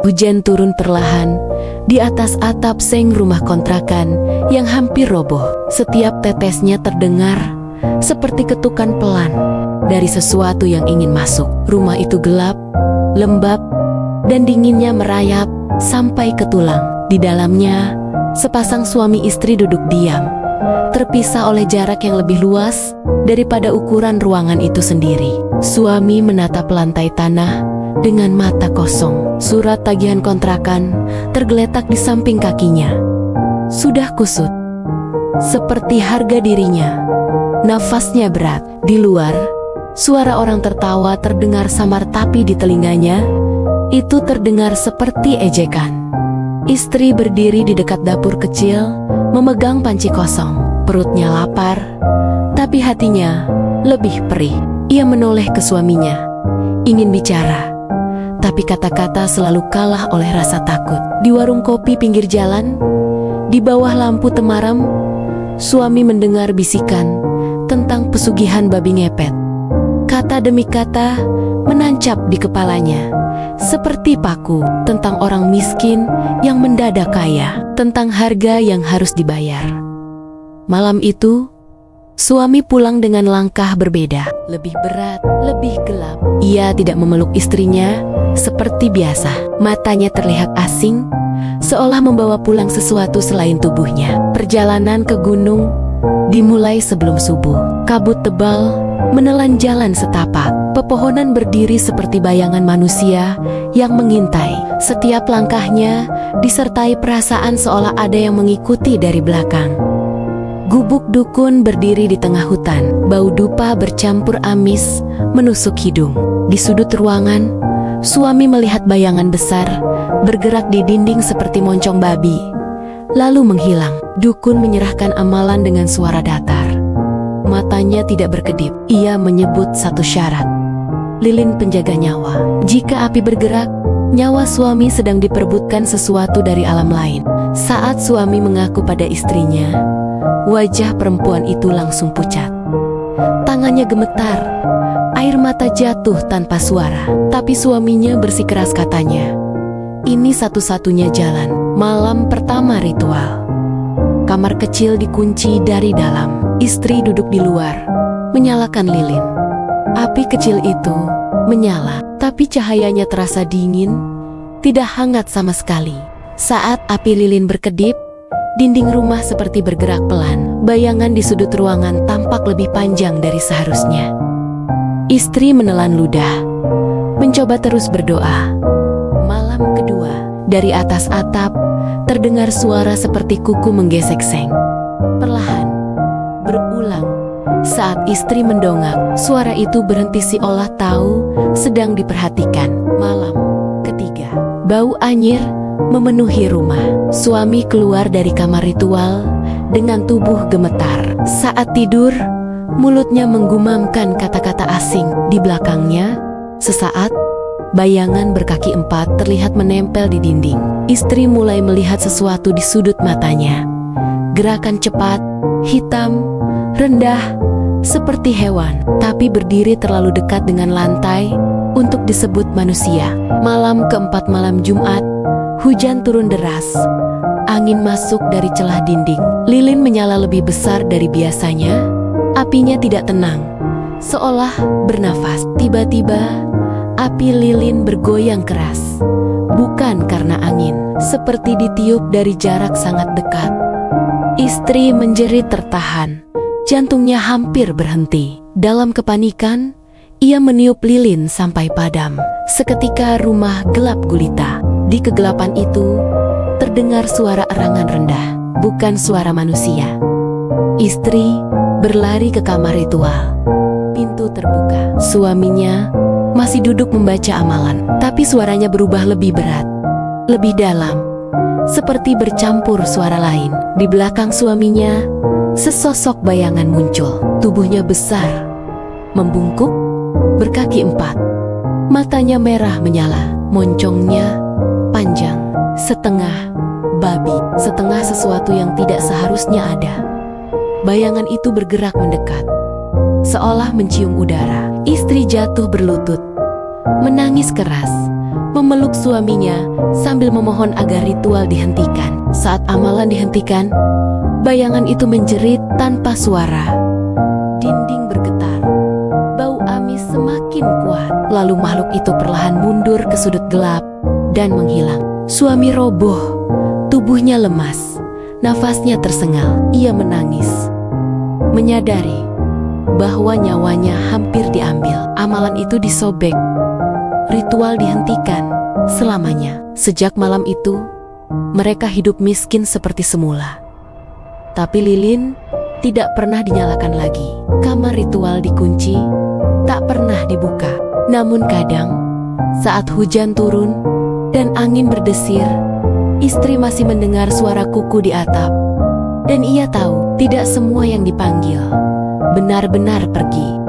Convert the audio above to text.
Hujan turun perlahan di atas atap seng rumah kontrakan yang hampir roboh. Setiap tetesnya terdengar seperti ketukan pelan dari sesuatu yang ingin masuk. Rumah itu gelap, lembab, dan dinginnya merayap sampai ke tulang. Di dalamnya, sepasang suami istri duduk diam, terpisah oleh jarak yang lebih luas daripada ukuran ruangan itu sendiri. Suami menatap lantai tanah dengan mata kosong. Surat tagihan kontrakan tergeletak di samping kakinya. Sudah kusut, seperti harga dirinya. Nafasnya berat. Di luar, suara orang tertawa terdengar samar, tapi di telinganya itu terdengar seperti ejekan. Istri berdiri di dekat dapur kecil, memegang panci kosong. Perutnya lapar, tapi hatinya lebih perih. Ia menoleh ke suaminya, ingin bicara, tapi kata-kata selalu kalah oleh rasa takut. Di warung kopi pinggir jalan, di bawah lampu temaram, suami mendengar bisikan tentang pesugihan babi ngepet. Kata demi kata menancap di kepalanya seperti paku, tentang orang miskin yang mendadak kaya, tentang harga yang harus dibayar. Malam itu, suami pulang dengan langkah berbeda, lebih berat, lebih gelap. Ia tidak memeluk istrinya seperti biasa. Matanya terlihat asing, seolah membawa pulang sesuatu selain tubuhnya. Perjalanan ke gunung dimulai sebelum subuh. Kabut tebal menelan jalan setapak. Pepohonan berdiri seperti bayangan manusia yang mengintai. Setiap langkahnya disertai perasaan seolah ada yang mengikuti dari belakang. Gubuk dukun berdiri di tengah hutan. Bau dupa bercampur amis menusuk hidung. Di sudut ruangan, suami melihat bayangan besar bergerak di dinding seperti moncong babi, lalu menghilang. Dukun menyerahkan amalan dengan suara datar. Matanya tidak berkedip. Ia menyebut satu syarat, lilin penjaga nyawa. Jika api bergerak, nyawa suami sedang diperebutkan sesuatu dari alam lain. Saat suami mengaku pada istrinya, wajah perempuan itu langsung pucat. Tangannya gemetar, air mata jatuh tanpa suara. Tapi suaminya bersikeras, katanya, ini satu-satunya jalan. Malam pertama ritual. Kamar kecil dikunci dari dalam. Istri duduk di luar, menyalakan lilin. Api kecil itu menyala, tapi cahayanya terasa dingin, tidak hangat sama sekali. Saat api lilin berkedip, dinding rumah seperti bergerak pelan. Bayangan di sudut ruangan tampak lebih panjang dari seharusnya. Istri menelan ludah, mencoba terus berdoa. Malam kedua, dari atas atap terdengar suara seperti kuku menggesek seng. Perlahan, berulang. Saat istri mendongak, suara itu berhenti seolah tahu sedang diperhatikan. Malam ketiga, bau anyir memenuhi rumah. Suami keluar dari kamar ritual dengan tubuh gemetar. Saat tidur, mulutnya menggumamkan kata-kata asing. Di belakangnya, sesaat, bayangan berkaki empat terlihat menempel di dinding. Istri mulai melihat sesuatu di sudut matanya. Gerakan cepat, hitam, rendah, seperti hewan, tapi berdiri terlalu dekat dengan lantai untuk disebut manusia. Malam keempat, malam Jumat, hujan turun deras. Angin masuk dari celah dinding. Lilin menyala lebih besar dari biasanya. Apinya tidak tenang, seolah bernafas. Tiba-tiba, api lilin bergoyang keras. Bukan karena angin, seperti ditiup dari jarak sangat dekat. Istri menjerit tertahan. Jantungnya hampir berhenti. Dalam kepanikan, ia meniup lilin sampai padam. Seketika rumah gelap gulita. Di kegelapan itu, terdengar suara erangan rendah, bukan suara manusia. Istri berlari ke kamar ritual. Pintu terbuka. Suaminya masih duduk membaca amalan, tapi suaranya berubah lebih berat, lebih dalam, seperti bercampur suara lain. Di belakang suaminya, sesosok bayangan muncul. Tubuhnya besar, membungkuk, berkaki empat. Matanya merah menyala, moncongnya panjang, setengah babi, setengah sesuatu yang tidak seharusnya ada. Bayangan itu bergerak mendekat, seolah mencium udara. Istri jatuh berlutut, menangis keras, memeluk suaminya sambil memohon agar ritual dihentikan. Saat amalan dihentikan, bayangan itu menjerit tanpa suara. Dinding bergetar, bau amis semakin kuat. Lalu makhluk itu perlahan mundur ke sudut gelap dan menghilang. Suami roboh, tubuhnya lemas, nafasnya tersengal. Ia menangis, menyadari bahwa nyawanya hampir diambil. Amalan itu disobek, ritual dihentikan selamanya. Sejak malam itu, mereka hidup miskin seperti semula. Tapi lilin tidak pernah dinyalakan lagi. Kamar ritual dikunci, tak pernah dibuka. Namun kadang, saat hujan turun dan angin berdesir, istri masih mendengar suara kuku di atap. Dan ia tahu tidak semua yang dipanggil benar-benar pergi.